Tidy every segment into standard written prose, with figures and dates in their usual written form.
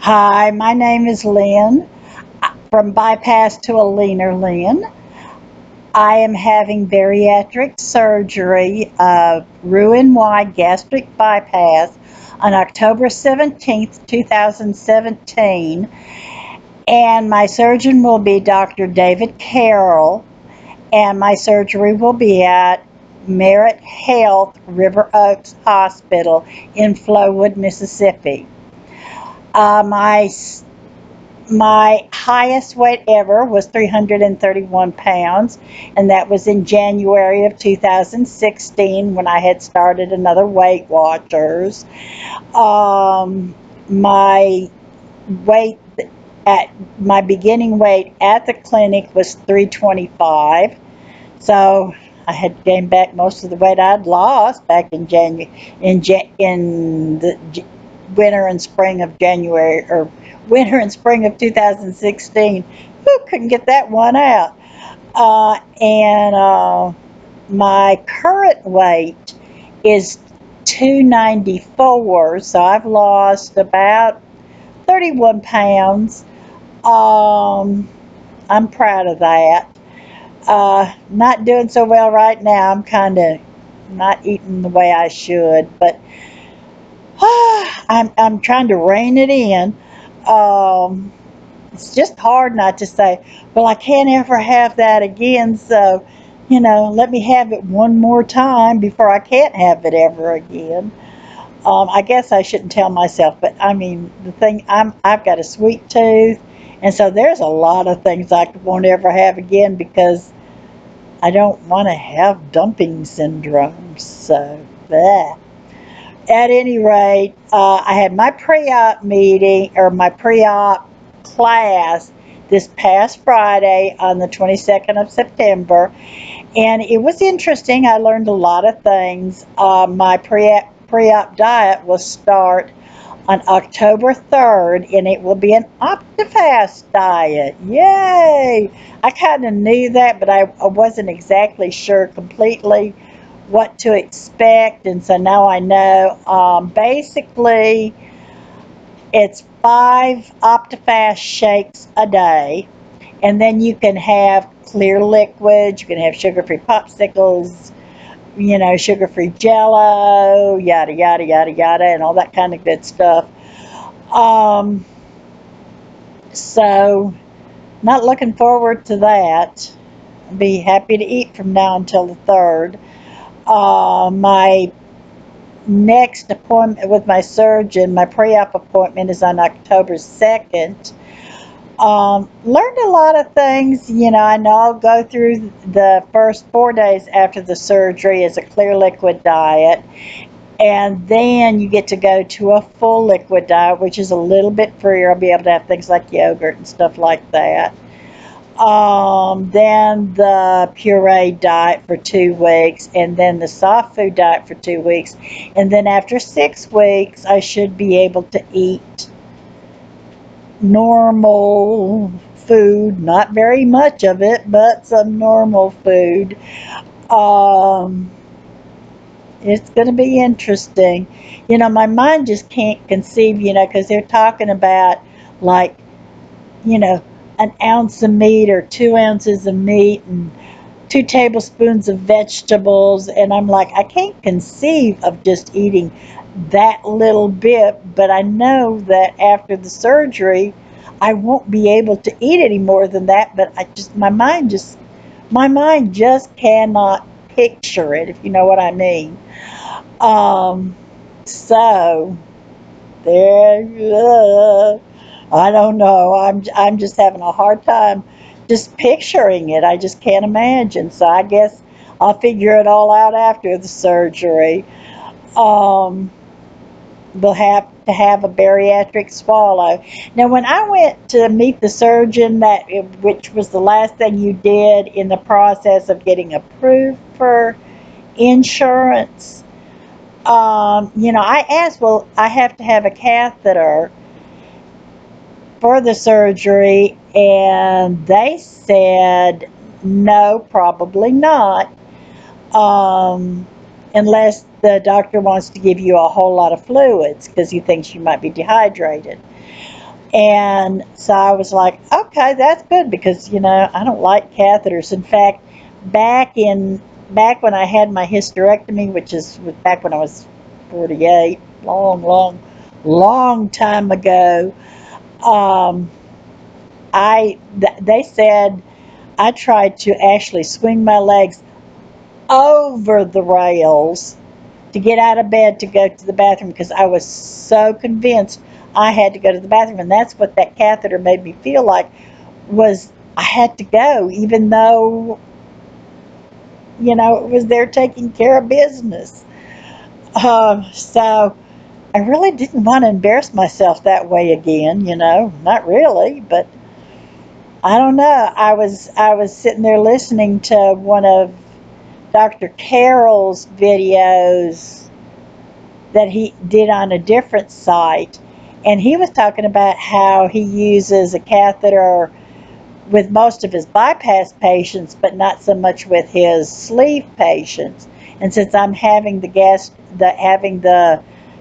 Hi, my name is Lynn from Bypass to a Leaner Lynn. I am having bariatric surgery of Roux-en-Y gastric bypass on October 17th, 2017, and my surgeon will be Dr. David Carroll, and my surgery will be at Merit Health River Oaks Hospital in Flowood, Mississippi. My highest weight ever was 331 pounds, and that was in January of 2016 when I had started another Weight Watchers. My weight at my beginning weight at the clinic was 325, so I had gained back most of the weight I'd lost back in the winter and spring of January, or winter and spring of 2016. Who couldn't get that one out? And my current weight is 294, so I've lost about 31 pounds. I'm proud of that. Not doing so well right now. I'm kind of not eating the way I should, but I'm trying to rein it in. Um, it's just hard not to say, well, I can't ever have that again, so, let me have it one more time before I can't have it ever again. I guess I shouldn't tell myself, but I mean, I've got a sweet tooth, and so there's a lot of things I won't ever have again because I don't want to have dumping syndrome. So, bleh. At any rate, I had my pre-op meeting, or my pre-op class, this past Friday on the 22nd of September, and it was interesting. I learned a lot of things. My pre-op diet will start on October 3rd, and it will be an OptiFast diet. Yay! I kind of knew that, but I wasn't exactly sure completely what to expect, and so now I know. Basically, it's 5 OptiFast shakes a day, and then you can have clear liquids, you can have sugar-free popsicles, sugar-free jello, yada, yada, yada, yada, and all that kind of good stuff. Um, so, not looking forward to that. I'll be happy to eat from now until the 3rd. My next appointment with my surgeon, my pre-op appointment, is on October 2nd. Learned a lot of things. I know I'll go through the first 4 days after the surgery as a clear liquid diet, and then you get to go to a full liquid diet, which is a little bit freer. I'll be able to have things like yogurt and stuff like that. Then the puree diet for 2 weeks, and then the soft food diet for 2 weeks. And then after 6 weeks, I should be able to eat normal food, not very much of it, but some normal food. Um, it's going to be interesting. My mind just can't conceive, because they're talking about, like, an ounce of meat or 2 ounces of meat and 2 tablespoons of vegetables. And I'm like, I can't conceive of just eating that little bit, but I know that after the surgery, I won't be able to eat any more than that. But my mind just cannot picture it, if you know what I mean. Um, so there, I don't know. I'm just having a hard time just picturing it. I just can't imagine. So I guess I'll figure it all out after the surgery. Um, we'll have to have a bariatric swallow. Now, when I went to meet the surgeon, which was the last thing you did in the process of getting approved for insurance, I asked, well, I have to have a catheter for the surgery, and they said no, probably not, um, unless the doctor wants to give you a whole lot of fluids because he thinks you might be dehydrated. And so I was like, okay, that's good, because I don't like catheters. In fact, back when I had my hysterectomy, which was back when I was 48, long time ago. um, they said I tried to actually swing my legs over the rails to get out of bed to go to the bathroom, because I was so convinced I had to go to the bathroom. And that's what that catheter made me feel like, was I had to go, even though, it was there taking care of business. So I really didn't want to embarrass myself that way again, not really, but I don't know. I was sitting there listening to one of Dr. Carroll's videos that he did on a different site, and he was talking about how he uses a catheter with most of his bypass patients, but not so much with his sleeve patients. And since I'm having the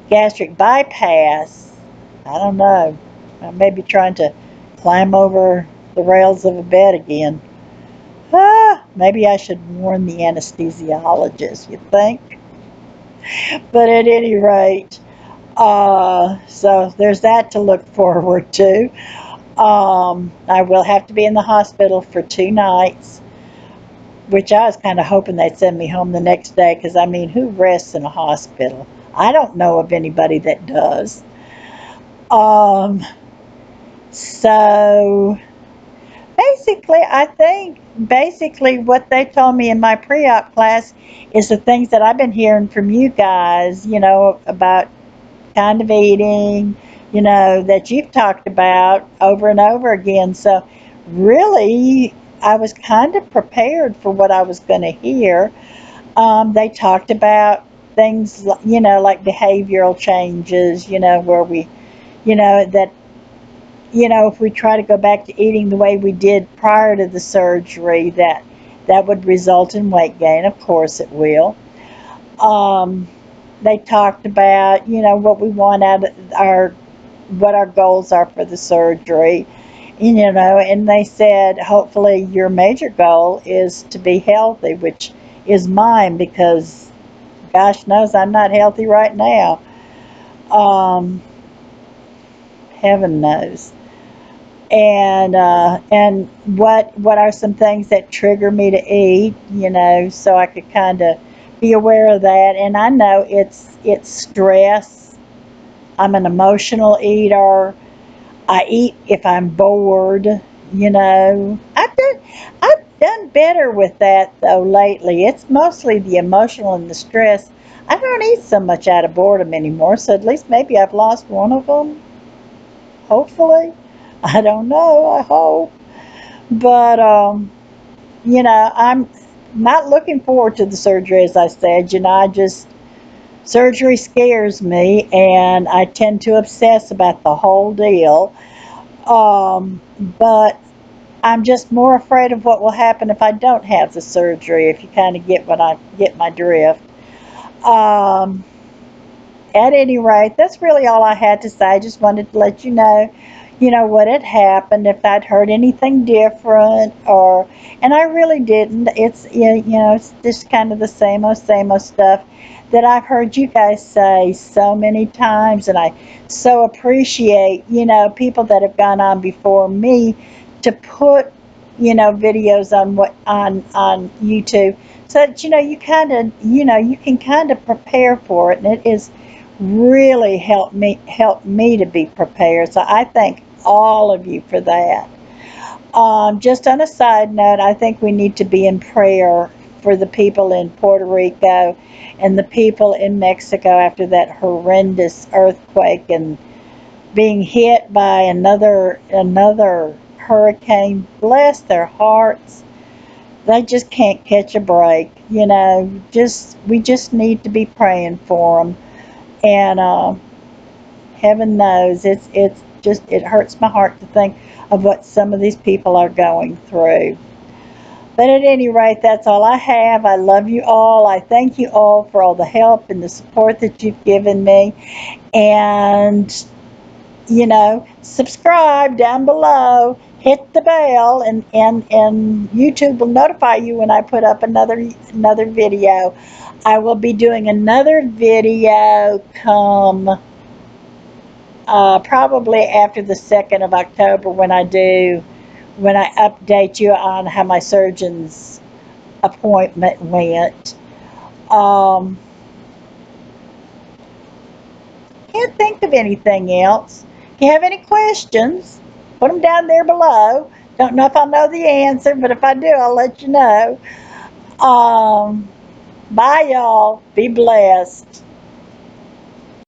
gastric bypass, I don't know. I may be trying to climb over the rails of a bed again. Maybe I should warn the anesthesiologist, you think? But at any rate, so there's that to look forward to. I will have to be in the hospital for 2 nights, which I was kind of hoping they'd send me home the next day, because I mean, who rests in a hospital? I don't know of anybody that does. Um, so basically, I think basically what they told me in my pre-op class is the things that I've been hearing from you guys, about kind of eating, that you've talked about over and over again. So really, I was kind of prepared for what I was going to hear. They talked about things, like behavioral changes, where we, that, if we try to go back to eating the way we did prior to the surgery, that would result in weight gain. Of course it will. Um, they talked about, what we want out of what our goals are for the surgery. And they said, hopefully your major goal is to be healthy, which is mine, because gosh knows I'm not healthy right now. Um, Heaven knows. And what are some things that trigger me to eat, so I could kind of be aware of that. And I know it's stress. I'm an emotional eater. I eat if I'm bored. I've done better with that though lately. It's mostly the emotional and the stress. I don't eat so much out of boredom anymore, so at least maybe I've lost one of them. Hopefully, I don't know. I hope, but I'm not looking forward to the surgery, as I said. I just surgery scares me, and I tend to obsess about the whole deal. But I'm just more afraid of what will happen if I don't have the surgery, if you kind of get my drift. Um, at any rate, that's really all I had to say. I just wanted to let what had happened, if I'd heard anything different, and I really didn't. It's, it's just kind of the same old stuff that I've heard you guys say so many times. And I so appreciate, people that have gone on before me to put, videos on YouTube, so that, you can kind of prepare for it. And it is really helped me to be prepared. So I thank all of you for that. Just on a side note, I think we need to be in prayer for the people in Puerto Rico and the people in Mexico after that horrendous earthquake, and being hit by another hurricane. Bless their hearts. They just can't catch a break. We just need to be praying for them. And heaven knows, it hurts my heart to think of what some of these people are going through. But at any rate, that's all I have. I love you all. I thank you all for all the help and the support that you've given me. And subscribe down below, hit the bell, and YouTube will notify you when I put up another video. I will be doing another video come probably after the 2nd of October when I update you on how my surgeon's appointment went. Can't think of anything else. If you have any questions, put them down there below. Don't know if I'll know the answer, but if I do, I'll let you know. Bye, y'all. Be blessed.